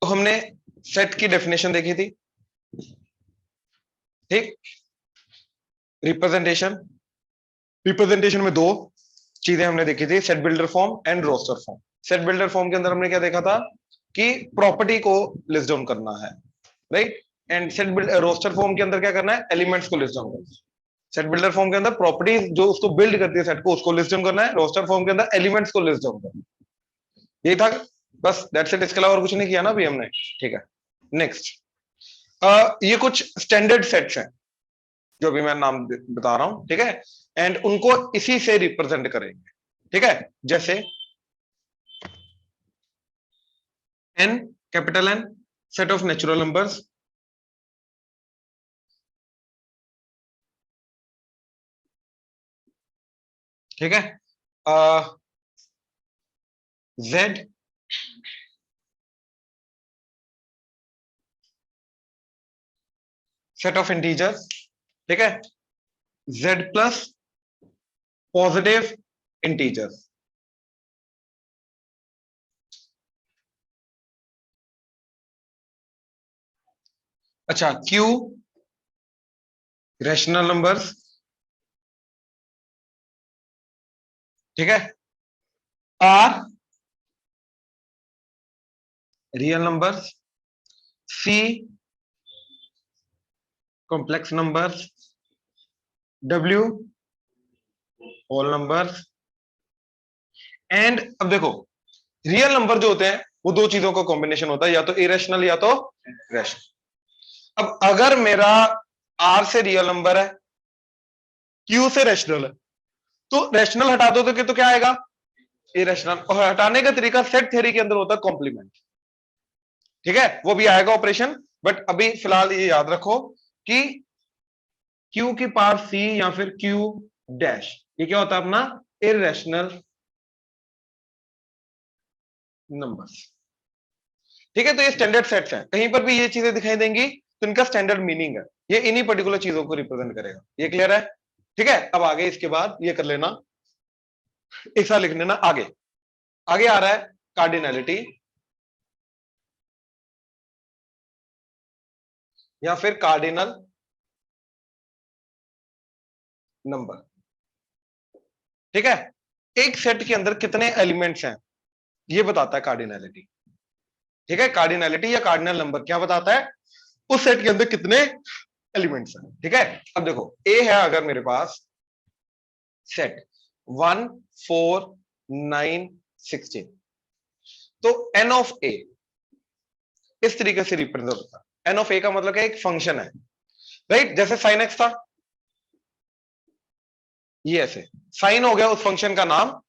तो हमने सेट की डेफिनेशन देखी थी, ठीक। रिप्रेजेंटेशन, रिप्रेजेंटेशन में दो चीजें हमने देखी थी, set builder form and roster form. Set builder form के अंदर हमने क्या देखा था कि प्रॉपर्टी को लिस्ट डाउन करना है, right. And set roster form के अंदर क्या करना है, एलिमेंट्स को लिस्ट डाउन करना है। सेट बिल्डर फॉर्म के अंदर प्रॉपर्टी जो उसको बिल्ड करती है सेट को, उसको लिस्ट डाउन करना है। रोस्टर फॉर्म के अंदर एलिमेंट्स को लिस्ट डाउन करना है। यही था बस, दैट्स इट। इसके अलावा और कुछ नहीं किया ना अभी हमने, ठीक है। नेक्स्ट, ये कुछ स्टैंडर्ड सेट्स हैं जो भी मैं नाम बता रहा हूं, ठीक है। एंड उनको इसी से रिप्रेजेंट करेंगे, ठीक है। जैसे N, capital N, set of natural numbers, ठीक है। जेड, सेट ऑफ इंटीजर्स, ठीक है। जेड प्लस पॉजिटिव इंटीजर्स, अच्छा। क्यू रैशनल नंबर्स, ठीक है। R real numbers, C complex numbers, W whole numbers. And अब देखो, रियल नंबर जो होते हैं वो दो चीजों का कॉम्बिनेशन होता है, या तो इरेशनल या तो रैशनल। अब अगर मेरा आर से रियल नंबर है, क्यू से रैशनल है, तो रैशनल हटा दो तो क्या आएगा, इरेशनल। और हटाने का तरीका सेट थ्योरी के अंदर होता है कॉम्प्लीमेंट, ठीक है। वो भी आएगा ऑपरेशन, बट अभी फिलहाल ये याद रखो कि क्यू की पावर सी या फिर क्यू डैश, ये क्या होता है अपना इरेशनल नंबर्स, ठीक है। तो ये स्टैंडर्ड सेट्स हैं, कहीं पर भी ये चीजें दिखाई देंगी तो इनका स्टैंडर्ड मीनिंग है, ये इन्हीं पर्टिकुलर चीजों को रिप्रेजेंट करेगा। ये क्लियर है, ठीक है। अब आगे इसके बाद ये कर लेना, एक साथ लिख लेना। आगे आगे आ रहा है कार्डिनैलिटी या फिर कार्डिनल नंबर, ठीक है। एक सेट के अंदर कितने एलिमेंट्स हैं ये बताता है कार्डिनैलिटी, ठीक है। कार्डिनैलिटी या कार्डिनल नंबर क्या बताता है, उस सेट के अंदर कितने एलिमेंट्स हैं, ठीक है। अब देखो, ए है अगर मेरे पास सेट 1 4 9 16, तो एन ऑफ ए इस तरीके से रिप्रेजेंट होता है। एन ऑफ ए का मतलब क्या, एक फंक्शन है, राइट। जैसे साइन एक्स था, ये ऐसे साइन हो गया उस फंक्शन का नाम।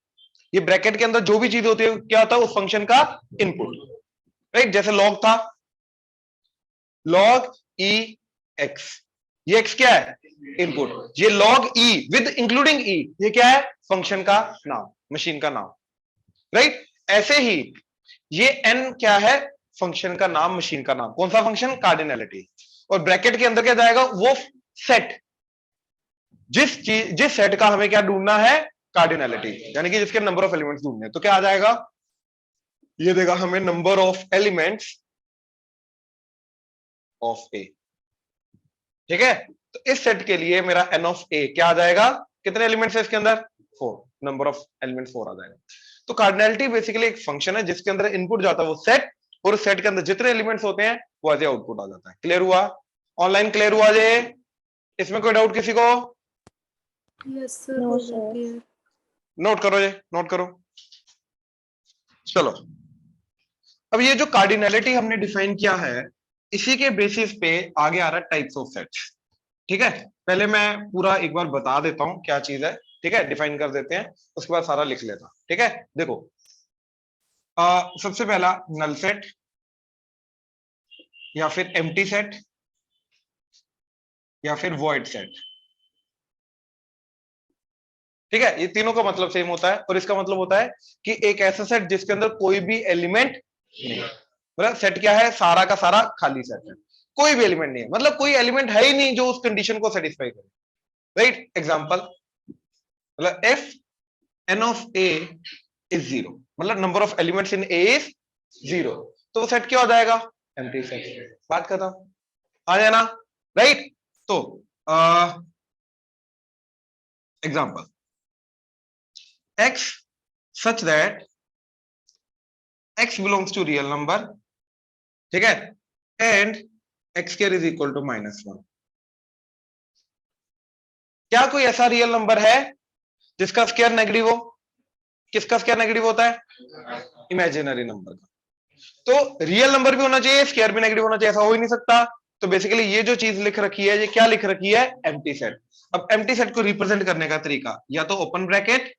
ये ब्रैकेट के अंदर जो भी चीज होती है क्या होता है, उस फंक्शन का इनपुट, राइट। जैसे लॉग था, लॉग ई एक्स, ये एक्स क्या है, इनपुट। ये लॉग ई विद इंक्लूडिंग ई, ये क्या है, फंक्शन का नाम, मशीन का नाम, राइट। ऐसे ही ये एन क्या है, फंक्शन का नाम, मशीन का नाम। कौन सा फंक्शन, कार्डिनैलिटी। और ब्रैकेट के अंदर क्या जाएगा, वो सेट, जिस सेट का हमें क्या ढूंढना है, कार्डिनैलिटी, यानी कि जिसके नंबर ऑफ एलिमेंट्स ढूंढने, तो क्या आ जाएगा, ये देगा हमें नंबर ऑफ एलिमेंट्स ऑफ ए, ठीक है। तो इस सेट के लिए मेरा एन ऑफ ए क्या आ जाएगा, कितने एलिमेंट्स है इसके अंदर, 4, नंबर ऑफ एलिमेंट्स 4 आ जाएगा। तो कार्डिनैलिटी बेसिकली एक फंक्शन है जिसके अंदर इनपुट जाता है वो सेट, और उस सेट के अंदर जितने एलिमेंट्स होते हैं वो एज आउटपुट आ जाता है। क्लियर हुआ, ऑनलाइन क्लियर हुआ जे, इसमें कोई डाउट किसी को, यस सर, नोट करो जे, नोट करो। चलो, अब ये जो कार्डिनैलिटी हमने डिफाइन किया है, इसी के बेसिस पे आगे आ रहा है टाइप्स ऑफ सेट्स, ठीक है। पहले मैं पूरा एक बार बता देता हूं क्या चीज है, ठीक है। डिफाइन कर देते हैं, उसके बाद सारा लिख लेता, ठीक है। देखो, सबसे पहला नल सेट या फिर एम्प्टी सेट या फिर वॉइड सेट, ठीक है। ये तीनों का मतलब सेम होता है, और इसका मतलब होता है कि एक ऐसा सेट जिसके अंदर कोई भी एलिमेंट नहीं है। मतलब सेट क्या है, सारा का सारा खाली सेट है, कोई भी एलिमेंट नहीं है, मतलब कोई एलिमेंट है ही नहीं जो उस कंडीशन को सेटिस्फाई करे, राइट। एग्जांपल, मतलब if n of A is 0, मतलब number of elements in A is 0, तो वो सेट क्या हो जाएगा, एम्प्टी सेट। बात खत्म, आ जाना, राइट। तो example x such that x belongs to real number, ठीक है, and x square is equal to -1। क्या कोई ऐसा रियल नंबर है जिसका स्क्वायर नेगेटिव हो? किसका स्क्वायर नेगेटिव होता है? इमेजिनरी नंबर का। तो रियल नंबर भी होना चाहिए, स्क्वायर भी नेगेटिव होना चाहिए, ऐसा हो ही नहीं सकता। तो बेसिकली ये जो चीज लिख रखी है, ये क्या लिख रखी है? Empty set. अब एम्प्टी सेट को रिप्रेजेंट करने का तरीका, या तो ओपन ब्रैकेट,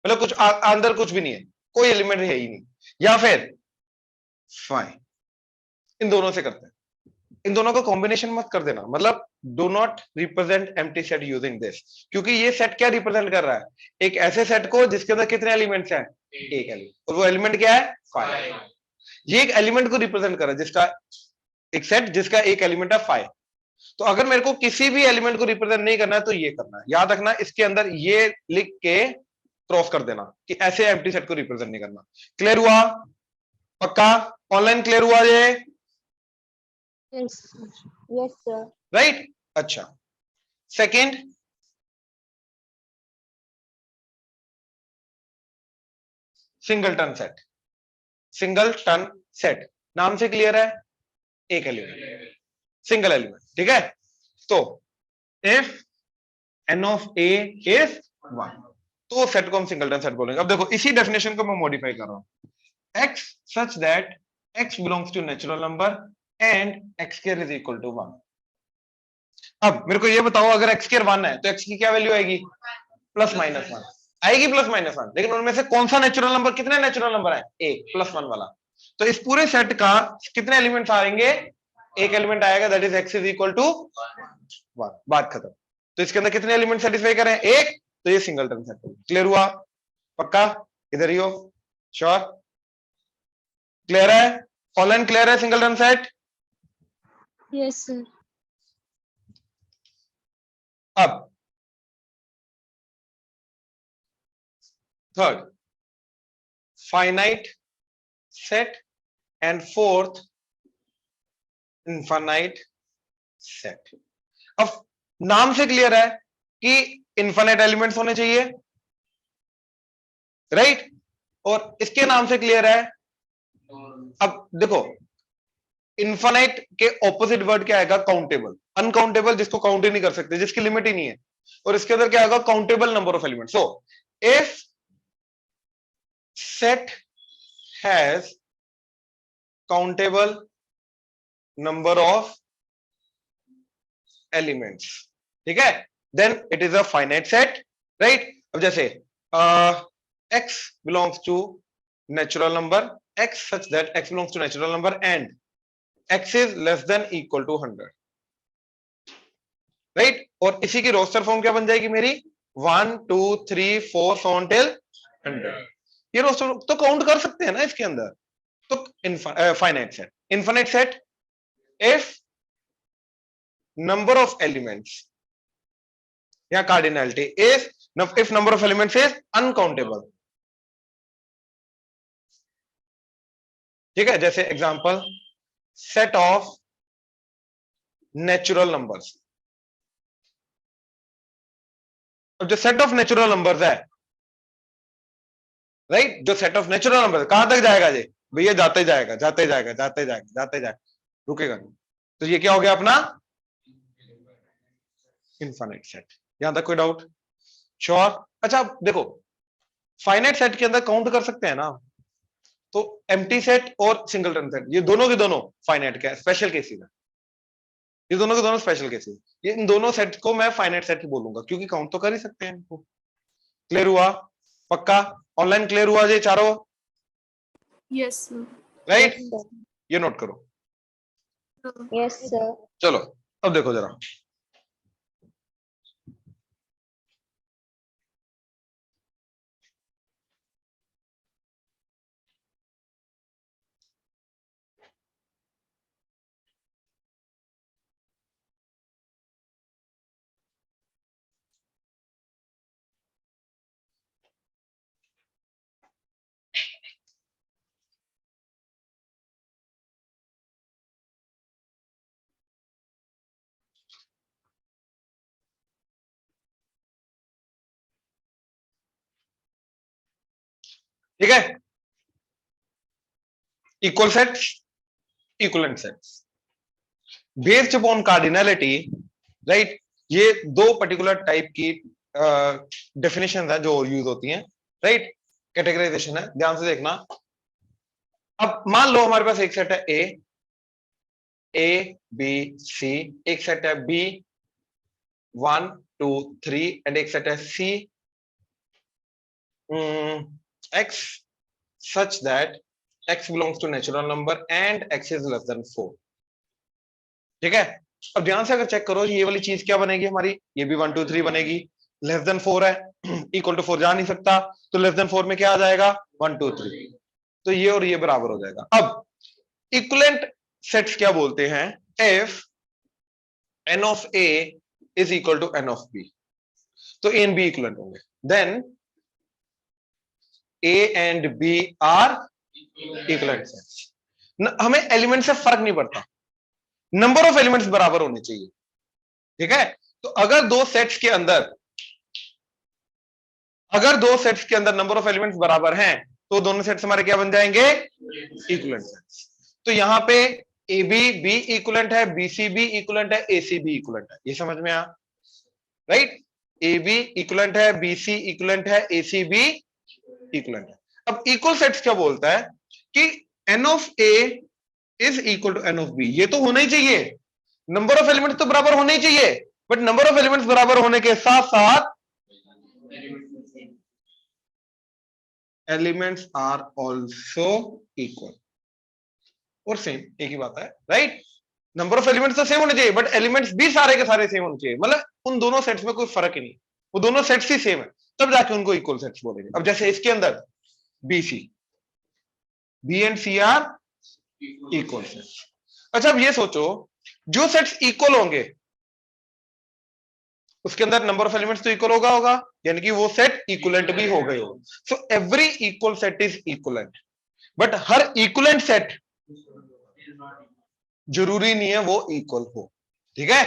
मतलब कुछ अंदर कुछ भी नहीं है, कोई एलिमेंट है ही नहीं, या फिर फाइन, इन दोनों से करते हैं। इन दोनों का कॉम्बिनेशन मत कर देना, मतलब do not represent empty set using this, क्योंकि ये सेट क्या रिप्रेजेंट कर रहा है? एक ऐसे सेट को जिसके अंदर कितने एलिमेंट्स हैं? एक एलिमेंट, और वो एलिमेंट क्या है? 5। ये एक एलिमेंट को रिप्रेजेंट कर रहा है, जिसका एक सेट जिसका एक एलिमेंट है 5। तो अगर मेरे को किसी भी एलिमेंट को रिप्रेजेंट नहीं करना है तो ये करना है, याद रखना, इसके अंदर ये लिख के क्रॉस कर देना कि ऐसे एम्प्टी सेट को रिप्रेजेंट नहीं करना। क्लियर हुआ? पक्का? ऑनलाइन क्लियर हुआ ये? Yes, yes, sir. राइट, अच्छा। Second, singleton set. Singleton set नाम से क्लियर है, एक एलिमेंट, सिंगल एलिमेंट, ठीक है। तो if n of a is 1, तो सेट को हम सिंगलटन सेट बोलेंगे। अब देखो, इसी डेफिनेशन को मैं मॉडिफाई कर रहा हूं, x such that x belongs to natural number and x square is equal to 1। अब मेरे को ये बताओ, अगर x स्क्वायर 1 है तो x की क्या वैल्यू आएगी? +-1 आएगी, +-1। लेकिन उनमें से कौन सा नेचुरल नंबर, कितने नेचुरल नंबर है? एक, +1 वाला। तो इस पूरे सेट का कितने एलिमेंट्स आएंगे? एक एलिमेंट आएगा, that is x is equal to 1। बात खत्म। तो इसके अंदर कितने एलिमेंट सेटिस्फाई करें? एक। तो ये सिंगलटन सेट। क्लियर हुआ? पक्का? इधर ही हो? श्योर? क्लियर है? ऑनलाइन क्लियर है सिंगलटन सेट? Yes, sir. अब third, finite set and fourth, infinite set. अब नाम से क्लियर है कि इनफाइनाइट एलिमेंट्स होने चाहिए, राइट? और इसके नाम से क्लियर है। अब देखो, इनफाइनाइट के ऑपोजिट वर्ड क्या आएगा? काउंटेबल। अनकाउंटेबल जिसको काउंट ही नहीं कर सकते, जिसकी लिमिट ही नहीं है। और इसके अंदर क्या आएगा? Countable number of element. So if set has countable number of elements, ठीक है, then it is a finite set, right? अब जैसे x belongs to natural number, x such that x belongs to natural number and x is less than equal to 100, right? और इसी की roster form क्या बन जाएगी मेरी? 1 2 3 4 so on till 100। ये रोस्टर तो काउंट कर सकते हैं ना इसके अंदर। तो finite set, infinite set, if number of elements या cardinality is, if number of elements is uncountable, ठीक है। जैसे example, set of natural numbers. अब जो सेट ऑफ नेचुरल नंबर्स है, राइट, जो सेट ऑफ नेचुरल नंबर कहां तक जाएगा? जी भैया जाते जाएगा, जाते जाएगा, जाते जाएगा, जाते जाएगा, रुकेगा नहीं। तो ये क्या हो गया अपना? Infinite set. यहां तक कोई डाउट? श्योर? अच्छा देखो, फाइनाइट सेट के अंदर काउंट कर सकते हैं ना, तो एम्प्टी सेट और सिंगलटन सेट, ये दोनों के दोनों फाइनाइट के स्पेशल केसेस है। ये दोनों के दोनों स्पेशल केसेस, ये इन दोनों सेट को मैं फाइनाइट सेट ही बोलूंगा, क्योंकि काउंट तो कर ही सकते हैं इनको। क्लियर हुआ? पक्का? ऑनलाइन क्लियर हुआ ये चारों? Yes, sir. Right? Yes, sir. ये नोट करो। Yes, sir. चलो अब देखो जरा, ठीक है, equal sets, equivalent sets based upon cardinality, right. ये दो पर्टिकुलर टाइप की डेफिनेशन है जो यूज होती हैं, राइट। कैटेगराइजेशन है, ध्यान से देखना। अब मान लो हमारे पास एक सेट है ए बी सी, एक सेट है बी 1 2 3 एंड एक सेट है सी x such that x belongs to natural number and x is less than 4। ठीक है, अब ध्यान से अगर चेक करो ये वाली चीज क्या बनेगी हमारी, ये भी 1 2 3 बनेगी, लेस देन 4 है, इक्वल टू 4 जा नहीं सकता, तो लेस देन 4 में क्या आ जाएगा 1 2 3, तो ये और ये बराबर हो जाएगा। अब इक्विवेलेंट सेट्स क्या बोलते हैं, if n of a is equal to n of b, तो a and b इक्विवेलेंट होंगे, then a and b are equivalent sets. हमें एलिमेंट से फर्क नहीं पड़ता, नंबर ऑफ एलिमेंट्स बराबर होने चाहिए। ठीक है, तो अगर दो सेट्स के अंदर नंबर ऑफ एलिमेंट्स बराबर हैं तो दोनों सेट्स हमारे क्या बन जाएंगे, इक्विवेलेंट सेट्स। तो यहां पे ए बी बी इक्विवेलेंट है, बी सी बी इक्विवेलेंट है, ए सी बी इक्विवेलेंट है, ये समझ में आया, राइट। ए बी इक्विवेलेंट है, बी सी इक्विवेलेंट है, ए सी बी इक्विवेलेंट है। अब इक्वल सेट्स क्या बोलता है कि n of A is equal to n of B, ये तो होना ही चाहिए, नंबर ऑफ एलिमेंट्स तो बराबर होने ही चाहिए, बट नंबर ऑफ एलिमेंट्स बराबर होने के साथ साथ एलिमेंट्स आर ऑल्सो इक्वल, और सेम एक ही बात है, राइट। नंबर ऑफ एलिमेंट्स तो सेम होने चाहिए बट एलिमेंट्स भी सारे के सारे सेम होने चाहिए, मतलब उन दोनों सेट्स में कोई फर्क ही नहीं, वो दोनों सेट्स ही सेम है, तब जाके उनको इक्वल सेट्स बोलेंगे। अब जैसे इसके अंदर B C, B and C are equal sets. अच्छा अब ये सोचो जो सेट्स इक्वल होंगे उसके अंदर नंबर ऑफ एलिमेंट्स तो इक्वल होगा, यानी कि वो सेट इक्विवेलेंट भी हो गए हो। So every equal set is equivalent, but her equivalent set जरूरी नहीं है वो इक्वल हो। ठीक है,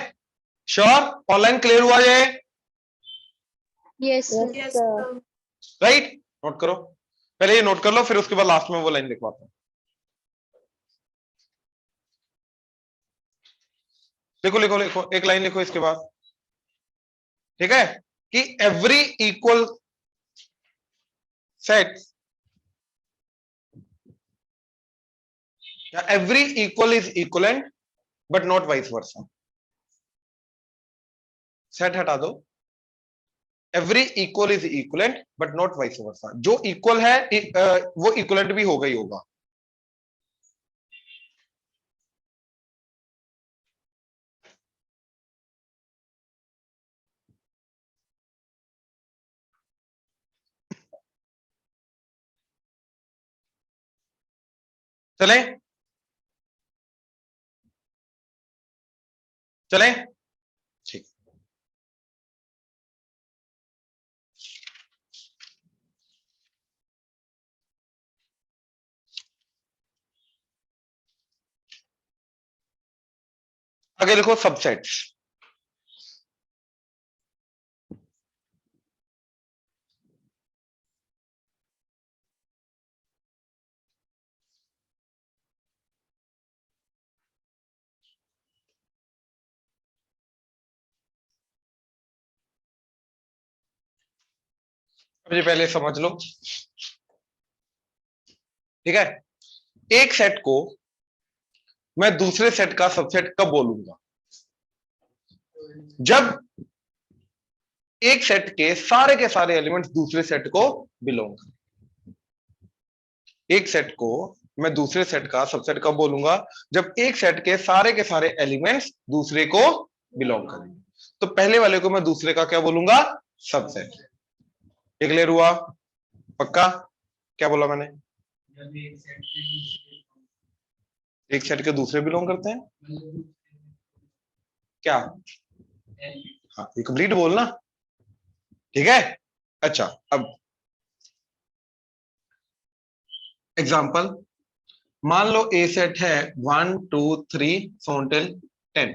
श्योर, ऑनलाइन क्लियर हुआ ये, Yes, sir. Yes, sir. Right. Note करो, पहले ये नोट कर लो, फिर उसके बाद लास्ट में वो लाइन लिखवाता हूं। लिखो लिखो लिखो, एक लाइन लिखो इसके बाद, ठीक है, कि every equal set, every equal is equivalent but not vice versa. Set हटा दो, every equal is equivalent but not vice versa, जो इक्वल है वो इक्वलेंट भी होगा ही होगा। चले चले, ठीक। आगे लिखो सबसेट्स। अब ये पहले समझ लो, ठीक है। एक सेट को मैं दूसरे सेट का सबसेट कब बोलूंगा, जब एक सेट के सारे एलिमेंट्स दूसरे सेट को बिलोंग करें। एक सेट को मैं दूसरे सेट का सबसेट कब बोलूंगा, जब एक सेट के सारे एलिमेंट्स दूसरे को बिलोंग करेंगे। तो पहले वाले को मैं दूसरे का क्या बोलूंगा, सबसेट। क्लियर हुआ, पक्का? क्या बोला मैंने, एक सेट के दूसरे बिलोंग करते हैं क्या, हाँ ये कंप्लीट बोलना, ठीक है। अच्छा अब एग्जाम्पल, मान लो ए सेट है 1 2 3 4 10,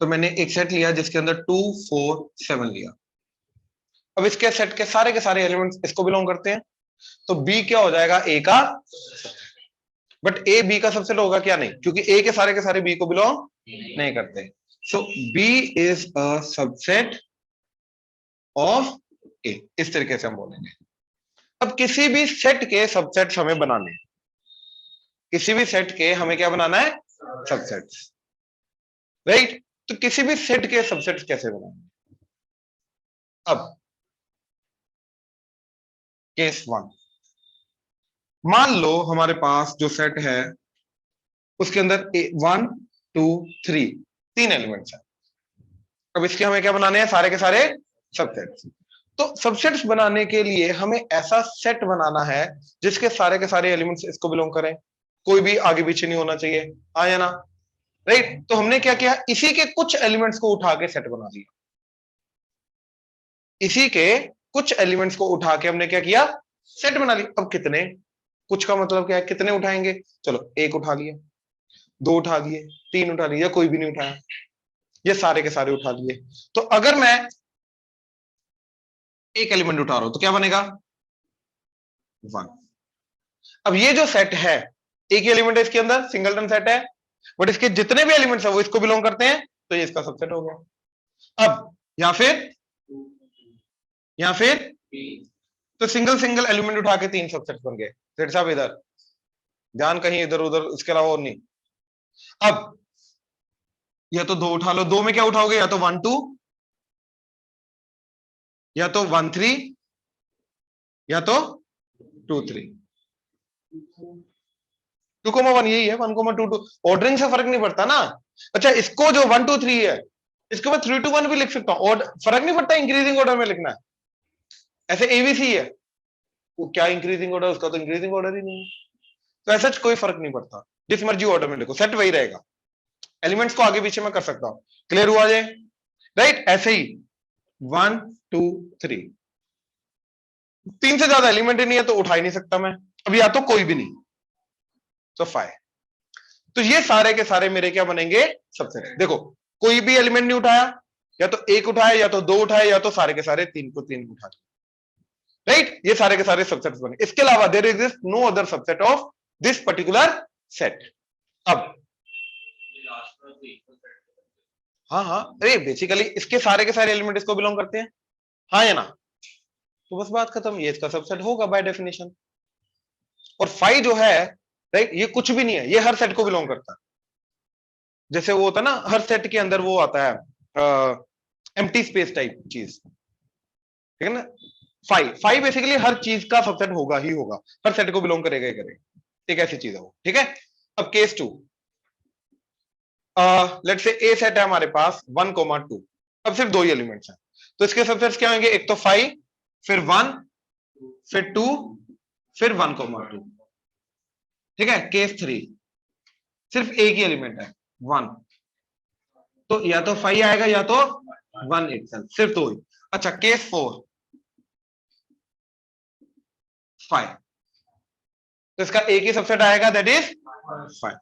तो मैंने एक सेट लिया जिसके अंदर 2 4 7 लिया। अब इसके सेट के सारे एलिमेंट्स इसको बिलोंग करते हैं, तो बी क्या हो जाएगा, ए का। बट ए बी का सबसेट होगा क्या, नहीं, क्योंकि ए के सारे बी को बिलोंग नहीं करते। So B is a subset of A, इस तरीके से हम बोलेंगे। अब किसी भी सेट के सबसेट्स हमें बनाने हैं, किसी भी सेट के हमें क्या बनाना है, सबसेट्स, राइट। तो किसी भी सेट के सबसेट्स कैसे बनाएंगे। अब केस 1, मान लो हमारे पास जो सेट है उसके अंदर 1 2 3 तीन एलिमेंट्स हैं। अब इसके हमें क्या बनाने हैं, सारे के सारे सबसेट्स। तो सबसेट्स बनाने के लिए हमें ऐसा सेट बनाना है जिसके के सारे एलिमेंट्स इसको बिलोंग करें, कोई भी आगे पीछे नहीं होना चाहिए, हाँ या ना, राइट। तो हमने क्या किया, इसी के कुछ एलिमेंट्स को उठा के सेट बना दिया। इसी के कुछ एलिमेंट्स को उठा के हमने क्या किया, सेट बना लिया। अब कितने, कुछ का मतलब क्या है, कितने उठाएंगे, चलो एक उठा लिया, दो उठा लिए, तीन उठा लिए, या कोई भी नहीं उठाया, ये सारे के सारे उठा लिए। तो अगर मैं एक एलिमेंट उठा रहा हूं तो क्या बनेगा, 1। अब ये जो सेट है, एक ही एलिमेंट है इसके अंदर, सिंगलटन सेट है, बट इसके जितने भी एलिमेंट्स है वो इसको बिलोंग करते हैं, तो ये इसका सबसेट हो गया। अब या फिर तो सिंगल एलिमेंट उठा के तीन सबसेट बन गए। सेठ साहब इधर ध्यान, कहीं इधर उधर इसके अलावा और नहीं। अब या तो दो उठा लो, दो में क्या उठाओगे, या तो 1 2, या तो 1 3, या तो 2 3। 2,1 यही है, 1,2 2, ऑर्डरिंग से फर्क नहीं पड़ता ना। अच्छा, इसको जो 1 2 3 है, इसके बाद 3 2 1 भी लिख सकता हूं, और फर्क नहीं पड़ता इंक्रीजिंग ऑर्डर में लिखना है। ऐसे एबीसी है, वो क्या इंक्रीजिंग ऑर्डर, उसका तो इंक्रीजिंग ऑर्डर ही नहीं है। तो ऐसा कोई फर्क नहीं पड़ता, जिस मर्जी ऑर्डर में लिखो, सेट वही रहेगा, एलिमेंट्स को आगे पीछे में कर सकता हूं। क्लियर हुआ जे, राइट। ऐसे ही 1 2 3, तीन से ज्यादा एलिमेंट ही नहीं है तो उठा ही नहीं सकता मैं, अब या तो कोई भी नहीं, तो 5। तो ये सारे के सारे मेरे क्या बनेंगे, सबसेट। देखो कोई भी एलिमेंट नहीं उठाया, या तो एक उठाया, या तो दो उठाए, या तो सारे के सारे तीन को तीन उठा, राइट। ये सारे के सारे सबसेट्स बने। इसके अलावा there exist no other subset of this particular set. अब हाँ हाँ, अरे बेसिकली इसके सारे के सारे एलिमेंट इसको बिलोंग करते हैं, हाँ या ना, तो बस बात खत्म, ये इसका सबसेट होगा बाय डेफिनेशन। और 5 जो है, राइट, ये कुछ भी नहीं है, ये हर सेट को बिलोंग करता है। जैसे वो होता है ना, हर सेट के अंदर वो आता है एम्प्टी स्पेस टाइप चीज, ठीक है ना। 5 बेसिकली हर चीज का सबसेट होगा ही होगा, हर सेट को बिलोंग करेगा ही करेगा, एक ऐसी चीज है वो, ठीक है। अब case 2, let's say A set है हमारे पास 1 2, अब सिर्फ दो ही एलिमेंट्स हैं, तो इसके सबसेट्स क्या होंगे, एक तो 5, फिर 1, फिर 2, फिर 1 2, ठीक है। केस 3 सिर्फ एक ही एलिमेंट है 1, तो या तो 5 आएगा या तो 1 इटसेल्फ, सिर्फ दो ही। अच्छा, केस 4 5, तो इसका एक ही सबसेट आएगा, that is 5।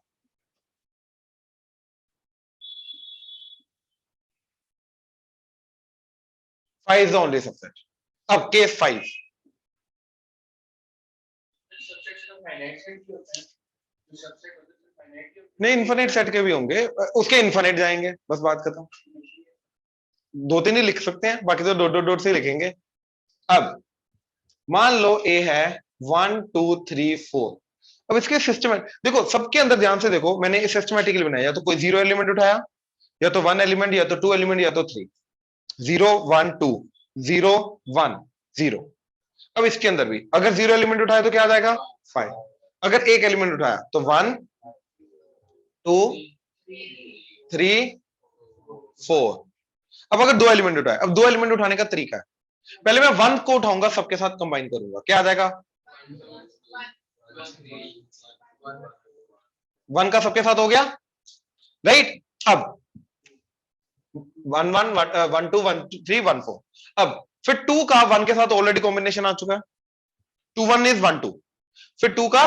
Is the only subset. अब केस 5, नहीं इन्फिनिट सेट के भी होंगे, उसके इन्फिनिट जाएंगे, बस बात खत्म। दो तीन ही लिख सकते हैं, बाकी तो डॉट डॉट डॉट से लिखेंगे। अब मान लो ए है 1 2 3 4, अब इसके सिस्टम देखो, सबके अंदर ध्यान से देखो, मैंने इस सिस्टमैटिकली बनाया, या तो कोई 0 एलिमेंट उठाया, या तो 1 एलिमेंट, या तो 2 एलिमेंट, या तो 3, 0 1 2 0 1 0। अब इसके अंदर भी अगर 0 एलिमेंट उठाया तो क्या आ जाएगा, 5। अगर एक एलिमेंट उठाया तो 1 2 3 4। अब अगर दो एलिमेंट उठाए, अब दो एलिमेंट उठाने का तरीका है, पहले मैं 1 को उठाऊंगा, सबके साथ कंबाइन करूंगा, क्या आ जाएगा, 1 का सबके साथ हो गया, राइट। अब 1 1 1 2 1 3 1 4, अब फिर 2 का 1 के साथ ऑलरेडी कॉम्बिनेशन आ चुका है, 2 1 इज 1 2, फिर 2 का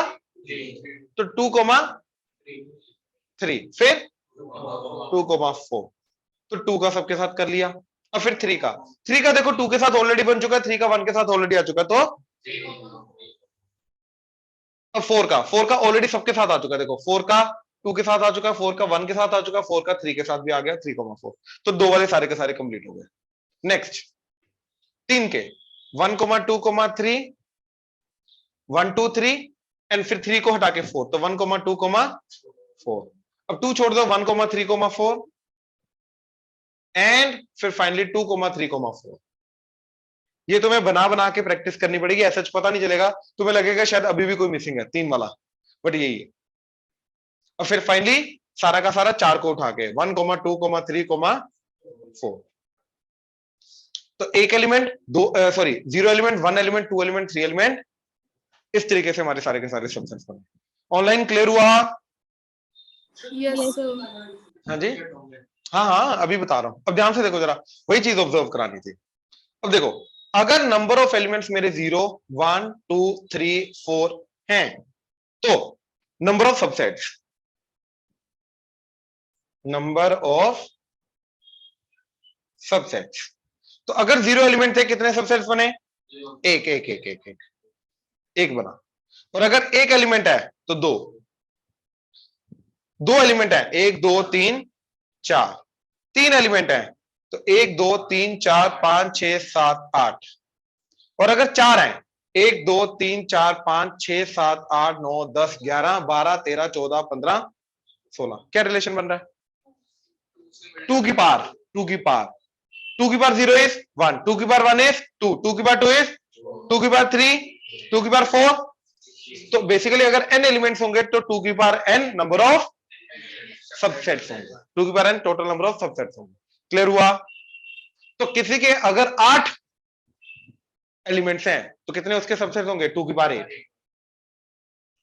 तो 2 3, फिर 2 4, तो 2 का सबके साथ कर लिया। अब फिर 3 का देखो 2 के साथ ऑलरेडी बन चुका है, 3 का 1 के साथ ऑलरेडी आ चुका है, तो अब 4 का ऑलरेडी सबके साथ आ चुका है, देखो 4 का 2 के साथ आ चुका है, 4 का 1 के साथ आ चुका है, 4 का 3 के साथ भी आ गया, 3,4। तो 2 वाले सारे के सारे कंप्लीट हो गए। नेक्स्ट 3 के 1, 2, 3, 1, 2, 3 एंड फिर 3 को हटा के 4, तो 1, 2, 4। अब 2 छोड़ दो, 1, 3, 4 एंड फिर फाइनली 2, 3, 4। ये तुम्हें बना बना के प्रैक्टिस करनी पड़ेगी, ऐसा पता नहीं चलेगा, तुम्हें लगेगा शायद अभी भी कोई मिसिंग है 3 वाला, बट यही है। और फिर फाइनली सारा का सारा 4 को उठा के 1, 2, 3, 4। तो एक एलिमेंट, दो sorry 0 element, 1 element, 2 element, 3 element, इस तरीके से हमारे सारे के सारे सबसेट्स बने। ऑनलाइन क्लियर हुआ? Yes, sir. हाँ जी, हाँ हाँ अभी बता रहा हूं, अब ध्यान से देखो जरा, वही चीज ऑब्जर्व करानी थी। अब देखो, अगर नंबर ऑफ एलिमेंट्स मेरे 0, 1, 2, 3, 4 हैं, तो number of subsets, number of subsets, तो अगर 0 एलिमेंट थे कितने सबसेट्स बने? एक एक एक एक एक एक बना। और अगर एक एलिमेंट है तो दो एलिमेंट है, 1, 2, 3, 4, 3 एलिमेंट है तो 1, 2, 3, 4, 5, 6, 7, 8। और अगर 4 है, 1, 2, 3, 4, 5, 6, 7, 8, 9, 10, 11, 12, 13, 14, 15, 16। क्या रिलेशन बन रहा है? 2 की पावर 2 की पावर 2 की पावर 0 इज 1, 2 की पावर 1 इज 2, 2 की पावर 2 इज 2 की पावर 3, 2 की पावर 4। तो बेसिकली अगर n एलिमेंट्स होंगे तो 2 की power n number of subsets होंगे, 2 की power n total number of subsets होंगे। क्लियर हुआ? तो किसी के अगर 8 एलिमेंट्स हैं तो कितने उसके सबसेट्स होंगे? 2 की पावर 8।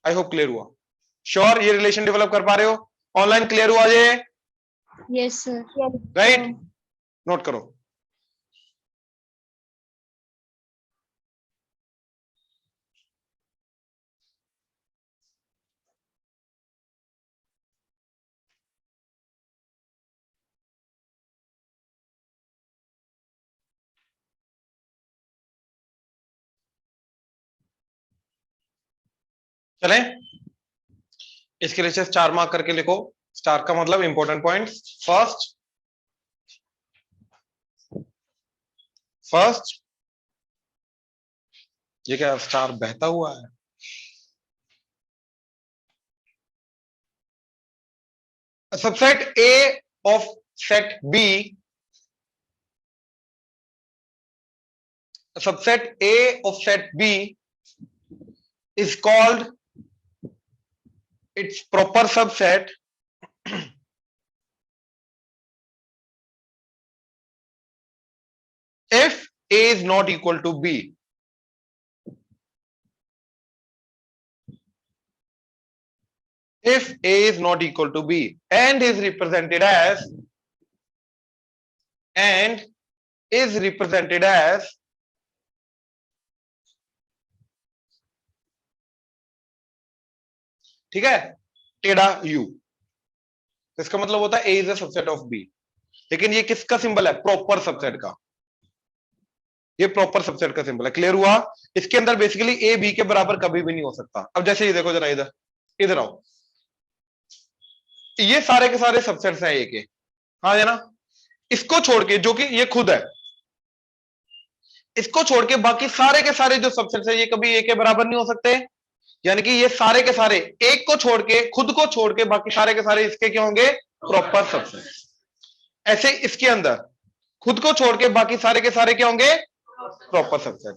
आई होप क्लियर हुआ। श्योर ये रिलेशन डेवलप कर पा रहे हो? ऑनलाइन क्लियर हुआ ये? Yes, sir. राइट, नोट करो। चलें, इसके लिए स्टार मार्क करके लिखो। स्टार का मतलब इंपॉर्टेंट पॉइंट। फर्स्ट ये क्या स्टार बहता हुआ है? Subset A of set B, subset A of set B is called its proper subset if A is not equal to B. If A is not equal to B and is represented as ठीक है, टेढ़ा U, इसका मतलब होता है A is a subset of B। लेकिन ये किसका सिंबल है? प्रॉपर सबसेट का। ये प्रॉपर सबसेट का सिंबल है। क्लियर हुआ? इसके अंदर बेसिकली ए बी के बराबर कभी भी नहीं हो सकता। अब जैसे ये देखो जरा, इधर इधर आओ, ये सारे के सारे सबसेट्स हैं ए के, हाँ है ना? इसको छोड़ के, जो कि ये खुद है, इसको छोड़ के बाकी सारे के सारे जो सबसेट्स है ये कभी ए के बराबर नहीं हो सकते। यानी कि ये सारे के सारे एक को छोड़ के, खुद को छोड़ के बाकी सारे के सारे इसके क्या होंगे? Proper subset. ऐसे इसके अंदर खुद को छोड़ के बाकी सारे के सारे क्या होंगे? Proper subset.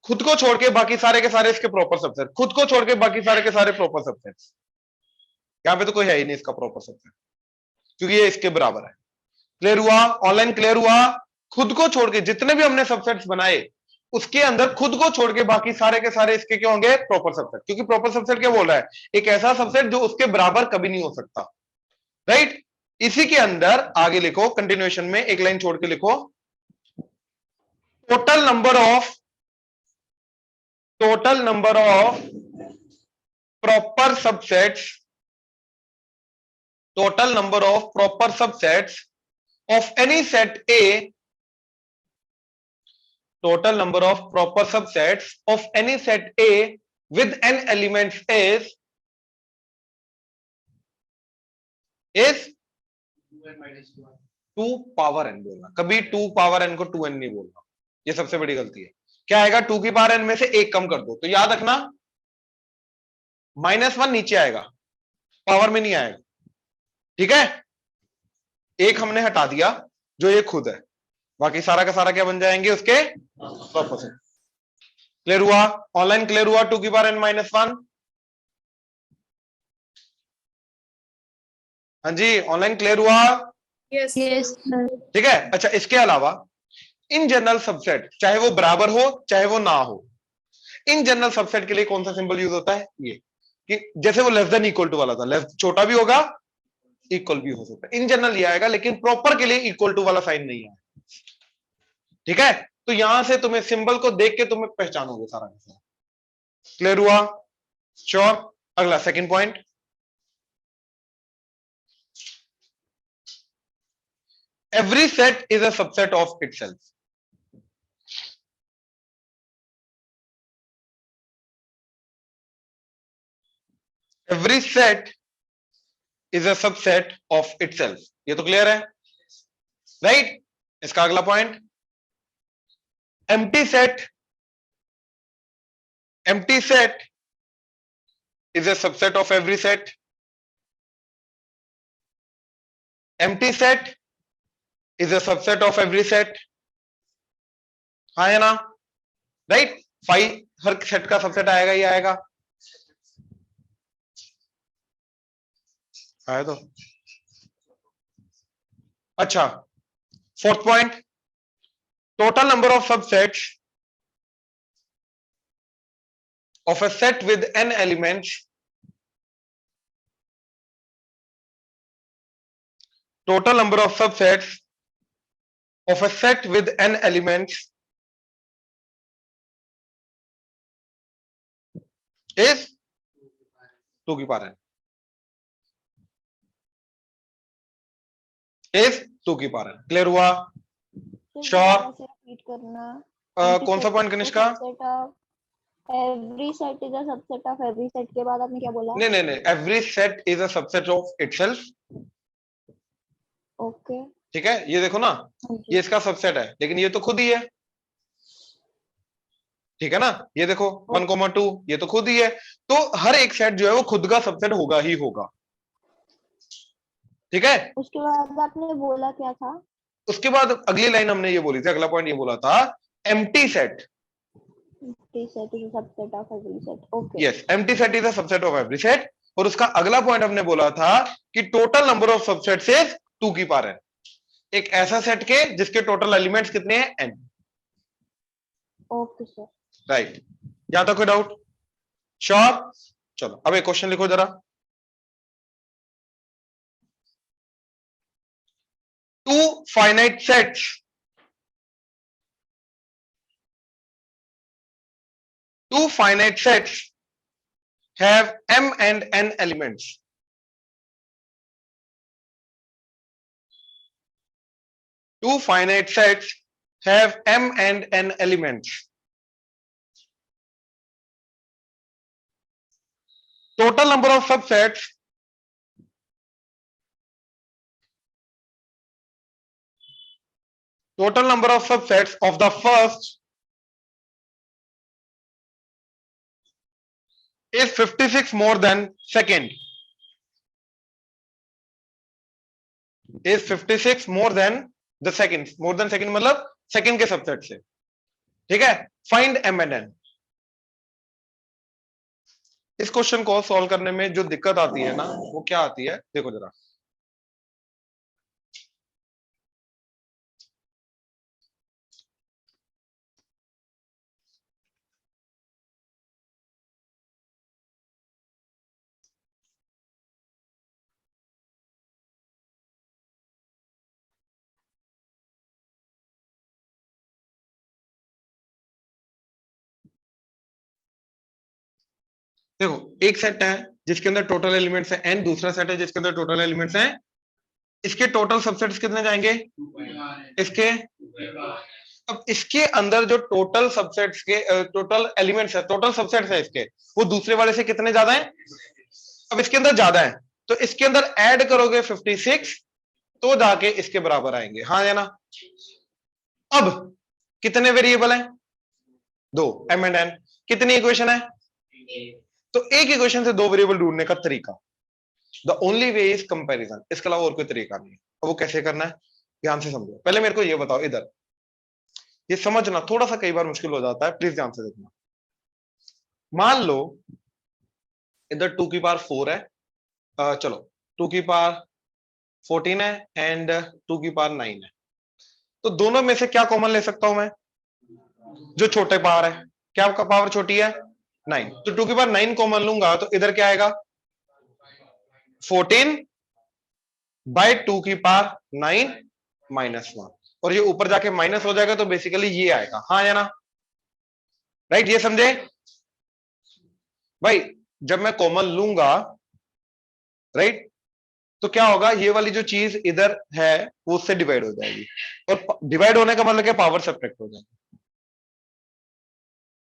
खुद को छोड़ के बाकी सारे के सारे इसके प्रॉपर सबसेट, खुद को छोड़ के बाकी सारे के सारे प्रॉपर सबसेट। यहां पे तो कोई है ही नहीं इसका प्रॉपर सबसेट, क्योंकि ये इसके बराबर है। क्लियर हुआ? ऑनलाइन क्लियर हुआ? खुद को छोड़ के जितने भी हमने सबसेट्स बनाए, उसके अंदर खुद को छोड़ के बाकी सारे के सारे इसके क्या होंगे? Proper subset. क्योंकि प्रॉपर सबसेट क्या बोल रहा है? एक ऐसा सबसेट जो उसके बराबर कभी नहीं हो सकता। राइट? इसी के अंदर आगे लिखो, कंटिन्यूएशन में एक लाइन छोड़ के लिखो, total number of proper subsets, total number of proper subsets of any set A, total number of proper subsets of any set A with n elements is 2 power n बोलना, कभी 2 power n को 2n नहीं बोलना, ये सबसे बड़ी गलती है। क्या आएगा? 2 की पावर n में से एक कम कर दो, तो याद रखना -1 नीचे आएगा, पावर में नहीं आएगा। ठीक है, एक हमने हटा दिया जो ये खुद है, बाकी सारा का सारा क्या बन जाएंगे उसके ऑपोजिट। क्लियर हुआ? ऑनलाइन क्लियर हुआ? 2 की पावर n -1। हाँ जी, ऑनलाइन क्लियर हुआ? Yes. Yes, sir. ठीक है। अच्छा, इसके अलावा इन जनरल सबसेट, चाहे वो बराबर हो चाहे वो ना हो, इन जनरल सबसेट के लिए कौन सा सिंबल यूज होता है? ये, कि जैसे वो लेस देन इक्वल टू वाला था, लेस छोटा भी होगा इक्वल भी हो सकता है, इन जनरल ये आएगा, लेकिन प्रॉपर के लिए इक्वल टू वाला साइन नहीं है। ठीक है, तो यहां से तुम्हें सिंबल को देख के तुम्हें पहचानोगे सारा का सारा। क्लियर हुआ? श्योर। अगला second point, every set is a subset of itself. Every set is a subset of itself. ये तो क्लियर है, राइट? इसका अगला point, empty set is a subset of every set. Empty set is a subset of every set. हाँ है ना? Right? 5 हर set का subset आएगा ही आएगा। आया तो अच्छा, fourth point, total number of subsets of a set with n elements, total number of subsets of a set with n elements is 2 की पावर n, is 2 की पावर n। क्लियर हुआ? Sure. Repeat करना। कौन सा point Kanishka? Every set is a subset of every set के बाद आपने क्या बोला? नहीं नहीं नहीं, every set is a subset of itself. Okay, ठीक है, ये देखो ना, ये इसका सबसेट है, लेकिन ये तो खुद ही है। ठीक है ना, ये देखो 1,2 ये तो खुद ही है, तो हर एक सेट जो है वो खुद का सबसेट होगा ही होगा। ठीक है, उसके बाद आपने बोला क्या था? उसके बाद अगली लाइन हमने ये बोली थी, अगला पॉइंट ये बोला था, empty set. Empty set is a subset of every set. Okay, yes, empty set is a subset of every set. और उसका अगला पॉइंट हमने बोला था कि total number of subsets is 2 की पावर n, एक ऐसा सेट के जिसके टोटल एलिमेंट्स कितने हैं? n। Okay sir, right. यहां तक कोई डाउट? श्योर। चलो अब एक क्वेश्चन लिखो जरा। Two finite sets have m and n elements. Two finite sets have m and n elements. Total number of subsets of the first is 56 more than second. Is 56 more than the second. More than second मतलब second के subset से। ठीक है, find m and n। इस question को solve करने में जो दिक्कत आती है ना, वो क्या आती है देखो जरा। देखो, एक सेट है जिसके अंदर टोटल एलिमेंट्स है n, दूसरा सेट है जिसके अंदर टोटल एलिमेंट्स हैं, इसके टोटल सबसेट्स कितने जाएंगे? इसके अब इसके अंदर जो टोटल सबसेट्स के टोटल एलिमेंट्स है, टोटल सबसेट्स है इसके, वो दूसरे वाले से कितने ज्यादा हैं? अब इसके अंदर ज्यादा है, तो इसके अंदर ऐड करोगे 56 तो जाके इसके बराबर आएंगे, हाँ या ना? अब कितने वेरिएबल हैं? 2, m एंड n। कितनी इक्वेशन है? तो एक इक्वेशन से 2 वेरिएबल ढूंढने का तरीका, the only way is comparison, इसके अलावा और कोई तरीका नहीं है। अब वो कैसे करना है ध्यान से समझो। पहले मेरे को ये बताओ, इधर ये समझना थोड़ा सा कई बार मुश्किल हो जाता है, प्लीज ध्यान से देखना। मान लो इधर 2 की पावर 4 है, चलो 2 की पावर 14 है एंड 2 की पावर 9 है, तो दोनों में से क्या कॉमन ले सकता हूं मैं? जो छोटे पावर है। क्या आपका पावर छोटी है? 9, तो 2 की पावर 9 कॉमन लूंगा तो इधर क्या आएगा? 14 बाय 2 की पावर 9 माइनस 1, और ये ऊपर जाके माइनस हो जाएगा तो बेसिकली ये आएगा, हाँ या ना? राइट, ये समझे भाई? जब मैं कॉमन लूंगा, राइट, तो क्या होगा? ये वाली जो चीज इधर है वो उससे डिवाइड हो जाएगी, और डिवाइड होने का मतलब क्या? पावर सब्ट्रैक्ट हो जाएगी।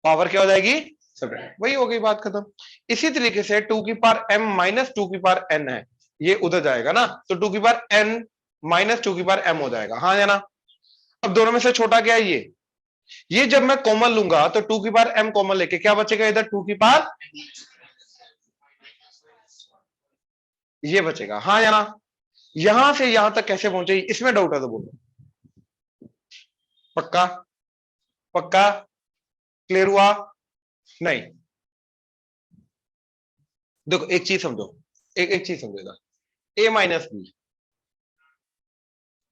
पावर क्या हो जाएगी? सब्ट्रैक्ट। वही हो गई बात खत्म। इसी तरीके से 2 की पावर m माइनस 2 की पावर n है, ये उधर जाएगा ना, तो 2 की पावर n माइनस 2 की पावर m हो जाएगा, हाँ या ना? अब दोनों में से छोटा क्या है? ये जब मैं कॉमन लूंगा तो 2 की पावर m कॉमन लेके क्या बचेगा? इधर 2 की पावर ये बचेगा, हाँ या ना? यहां से यहां तक कैसे पहुंचे, इसमें डाउट है तो बोलो। पक्का? पक्का? क्लियर हुआ? नहीं, देखो एक चीज समझो, एक चीज समझो इधर, a माइनस बी,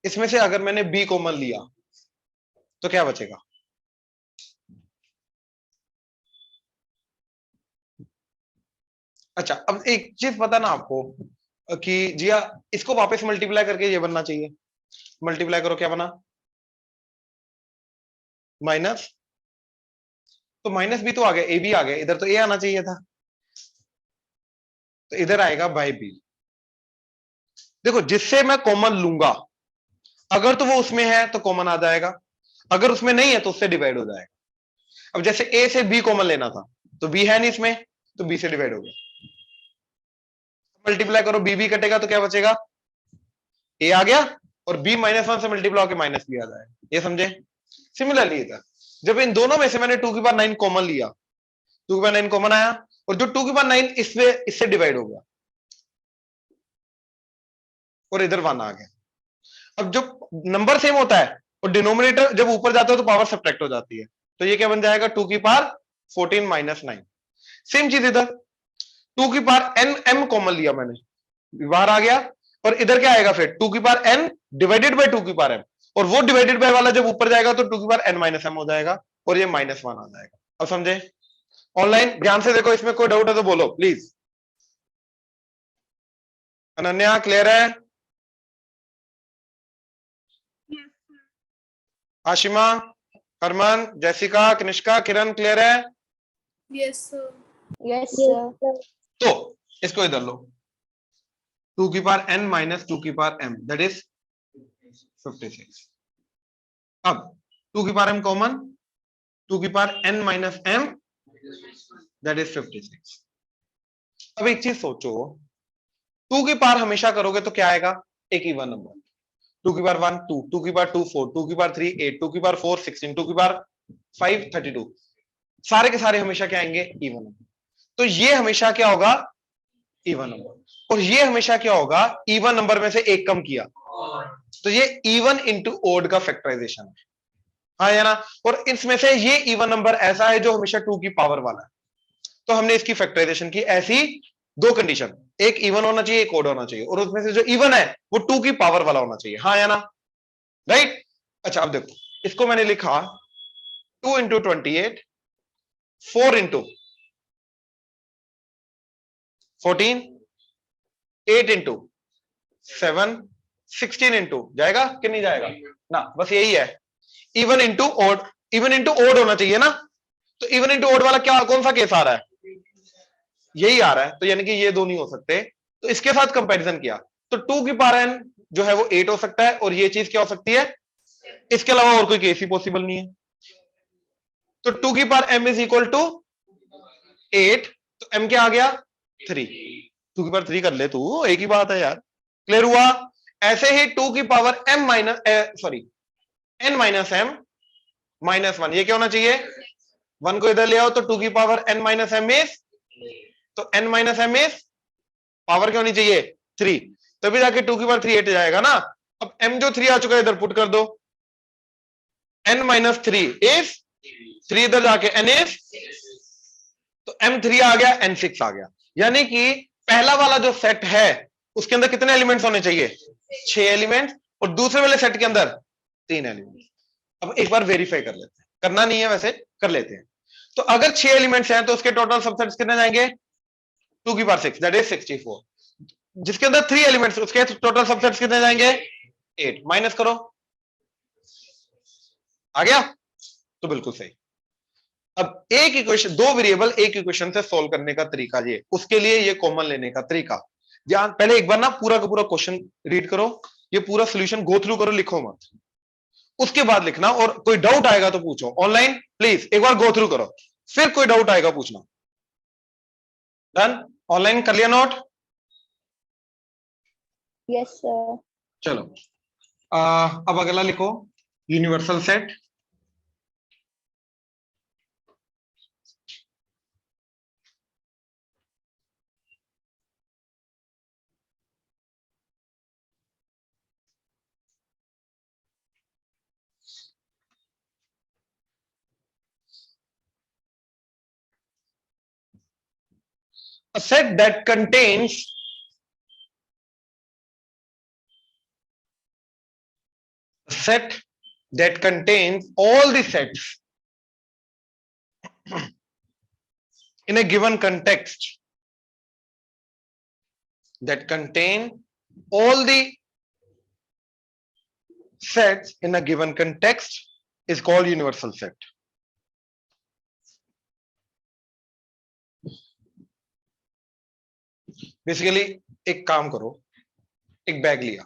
इसमें से अगर मैंने b कॉमन लिया तो क्या बचेगा? अच्छा, अब एक चीज पता ना आपको कि जिया इसको वापस मल्टीप्लाई करके ये बनना चाहिए। मल्टीप्लाई करो, क्या बना? माइनस, तो माइनस भी तो आ गया, ए भी आ गया, इधर तो ए आना चाहिए था, तो इधर आएगा बाय बी। देखो जिससे मैं कॉमन लूंगा, अगर तो वो उसमें है तो कॉमन आ जाएगा, अगर उसमें नहीं है तो उससे डिवाइड हो जाएगा। अब जैसे ए से बी कॉमन लेना था, तो बी है नहीं इसमें, तो बी से डिवाइड हो गया। मल्टीप्लाई करो, बी बी कटेगा तो क्या बचेगा? ए आ गया, और बी माइनस 1 से मल्टीप्लाई होकर माइनस बी आ जाएगा, ये समझे? सिमिलरली इधर जब इन दोनों में से मैंने 2 की पावर 9 कॉमन लिया, 2 की पावर 9 कॉमन आया, और जो 2 की पावर 9 इससे डिवाइड हो गया, और इधर 1 आ गया। अब जब नंबर सेम होता है और डिनोमिनेटर जब ऊपर जाता है तो पावर सब्ट्रैक्ट हो जाती है, तो ये क्या बन जाएगा? 2 की पावर 14 माइनस 9। सेम चीज इधर 2 की पावर n m कॉमन लिया मैंने, बाहर आ गया, और इधर क्या आएगा फिर? 2 की पावर n डिवाइडेड बाय 2 की पावर m, और वो डिवाइडेड बाय वाला जब ऊपर जाएगा तो 2 की पावर n माइनस m हो जाएगा, और ये माइनस 1 आ जाएगा। अब समझे? ऑनलाइन ध्यान से देखो, इसमें कोई डाउट है तो बोलो प्लीज। अनन्या क्लियर है? आशिमा, हरमान, जैसिका, कनिष्का, किरण क्लियर है? Yes, sir. Yes, sir. तो इसको इधर लो, 2 की पावर n माइनस 2 की पावर m, दैट इज 56। अब 2 की पावर m कॉमन, 2 की power n minus m, that is 56। अब एक चीज सोचो, 2 की पावर हमेशा करोगे तो क्या आएगा? एक इवन नंबर। 2 की पावर 1 2, 2 की पावर 2 4, 2 की पावर 3 8, 2 की पावर 4 16, 2 की पावर 5 32, सारे के सारे हमेशा क्या आएंगे? Even number. तो ये हमेशा क्या होगा? Even number. और ये हमेशा क्या होगा? इवन नंबर में से एक कम किया, तो ये इवन इंटू ओड का फैक्टराइजेशन है, हाँ या ना? और इसमें से ये इवन नंबर ऐसा है जो हमेशा 2 की पावर वाला है, तो हमने इसकी फैक्टराइजेशन की। ऐसी 2 कंडीशन, एक इवन होना चाहिए, एक ओड होना चाहिए, और उसमें से जो इवन है वो 2 की पावर वाला होना चाहिए, हाँ या ना? राइट। अच्छा अब देखो, इसको मैंने लिखा 2 इंटू 28, 4 इंटू 14, 8 इंटू 7, 16 इंटू, जाएगा कि नहीं जाएगा ना? बस यही है, even into odd. Even into odd होना चाहिए ना, तो इवन इंटू ओड वाला क्या, कौन सा केस आ रहा है? यही आ रहा है, तो यानी कि ये दो नहीं हो सकते, तो इसके साथ कंपैरिजन किया, तो 2 की पावर n जो है वो 8 हो सकता है, और ये चीज क्या हो सकती है? इसके अलावा और कोई केस ही पॉसिबल नहीं है। तो 2 की power m is equal to 8, तो m क्या आ गया 3। 2 की पावर 3 कर ले तू, एक ही बात है यार। क्लियर हुआ? ऐसे ही 2 की power m minus sorry n minus m minus 1, ये क्या होना चाहिए 1 को इधर ले आओ, तो 2 की power n minus m is, तो n minus m is power क्या होनी चाहिए 3, तभी जाके 2 की पावर 3 8 जाएगा ना। अब m जो 3 आ चुका है इधर पुट कर दो, n माइनस 3 इज 3, इधर जाके n इज, तो m3 आ गया, n6 आ गया। यानी कि पहला वाला जो सेट है उसके अंदर कितने एलिमेंट्स होने चाहिए 6 एलिमेंट्स, और दूसरे वाले सेट के अंदर 3 एलिमेंट्स। अब एक बार वेरीफाई कर लेते हैं, करना नहीं है वैसे, कर लेते हैं। तो अगर 6 एलिमेंट्स हैं तो उसके टोटल सबसेट्स कितने जाएंगे 2 की पावर 6, दैट इज 64। जिसके अंदर 3 एलिमेंट्स, उसके टोटल सबसेट्स कितने जाएंगे 8, माइनस करो, आ गया, तो बिल्कुल सही। अब एक इक्वेशन, दो वेरिएबल एक इक्वेशन से सॉल्व करने का तरीका ये, उसके लिए ये कॉमन लेने का तरीका। ध्यान, पहले एक बार ना पूरा का पूरा क्वेश्चन रीड करो, ये पूरा सॉल्यूशन गो थ्रू करो, लिखो मत, उसके बाद लिखना, और कोई डाउट आएगा तो पूछो ऑनलाइन, प्लीज एक बार गो थ्रू करो, फिर कोई डाउट आएगा पूछना। डन? ऑनलाइन कर लिया नोट? Yes sir. चलो अब अगला लिखो, universal set. A set that contains all the sets in a given context, that contain all the sets in a given context is called universal set. Basically एक काम करो, एक बैग लिया,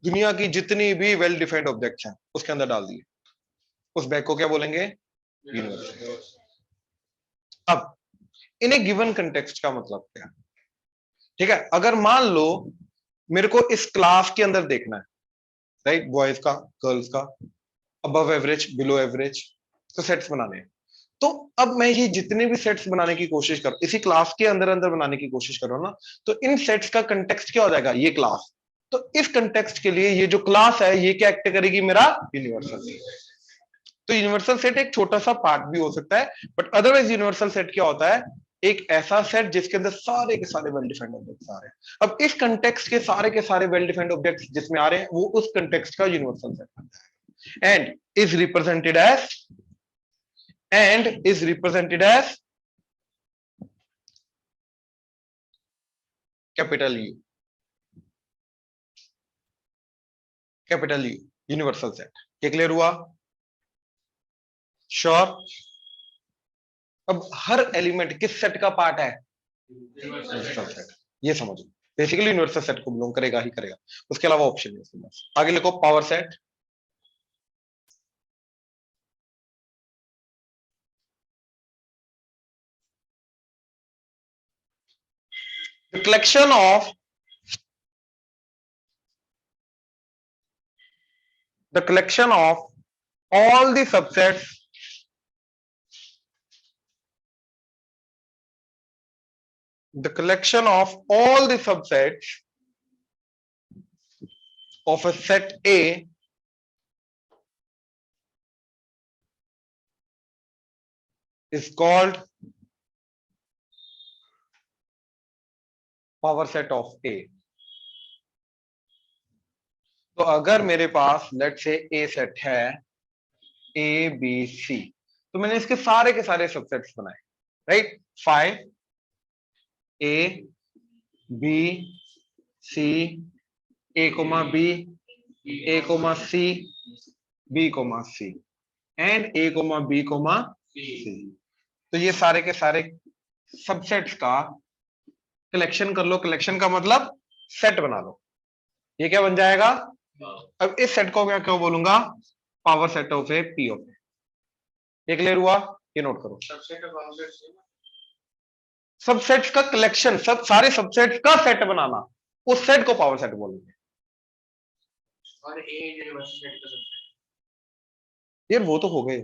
दुनिया की जितनी भी वेल डिफाइंड ऑब्जेक्ट्स हैं उसके अंदर डाल दिए, उस बैग को क्या बोलेंगे यूनिवर्सल। अब इन ए गिवन कंटेक्स्ट का मतलब क्या है? ठीक है, अगर मान लो मेरे को इस क्लास के अंदर देखना है, राइट, बॉयज का, गर्ल्स का, अबव एवरेज, बिलो एवरेज, तो सेट्स बनाने हैं। तो अब मैं ये जितने भी सेट्स बनाने की कोशिश कर, इसी क्लास के अंदर अंदर बनाने की कोशिश कर रहा हूं ना, तो इन सेट्स का कंटेक्स्ट क्या हो जाएगा ये क्लास। तो इस कंटेक्स्ट के लिए ये जो क्लास है ये क्या एक्ट करेगी मेरा यूनिवर्सल सेट। तो यूनिवर्सल सेट एक छोटा सा पार्ट भी हो सकता है, बट अदरवाइज यूनिवर्सल सेट क्या होता है, एक ऐसा सेट जिसके अंदर सारे के सारे वेल डिफाइंड ऑब्जेक्ट्स आ रहे हैं। अब इस कंटेक्स्ट के सारे वेल डिफाइंड ऑब्जेक्ट्स जिसमें आ रहे हैं वो उस कंटेक्स्ट का यूनिवर्सल सेट बनता है, and is represented as capital U, universal set. ये क्लियर हुआ? श्योर? अब हर एलिमेंट किस सेट का पार्ट है यूनिवर्सल सेट, ये समझो। बेसिकली यूनिवर्सल सेट को बिलोंग करेगा ही करेगा, उसके अलावा ऑप्शन नहीं है। आगे लिखो power set. The collection of all the subsets of a set A is called power set of A. तो अगर मेरे पास लेट से ए सेट है ए बी सी, तो मैंने इसके सारे के सारे सबसेट्स बनाए, right, 5 A B C, A comma B, A comma C, B comma C, and A comma B comma C. तो ये सारे के सारे सबसेट्स का कलेक्शन कर लो, कलेक्शन का मतलब सेट बना लो। ये क्या बन जाएगा अब इस सेट को मैं क्या बोलूंगा, power set of A P of A. ये क्लियर हुआ, ये नोट करो। सबसेट्स का कलेक्शन, सब सारे सबसेट्स का सेट बनाना, उस सेट को पावर सेट बोलेंगे। और ए यूनिवर्सल सेट का सबसेट। यार वो तो हो गए।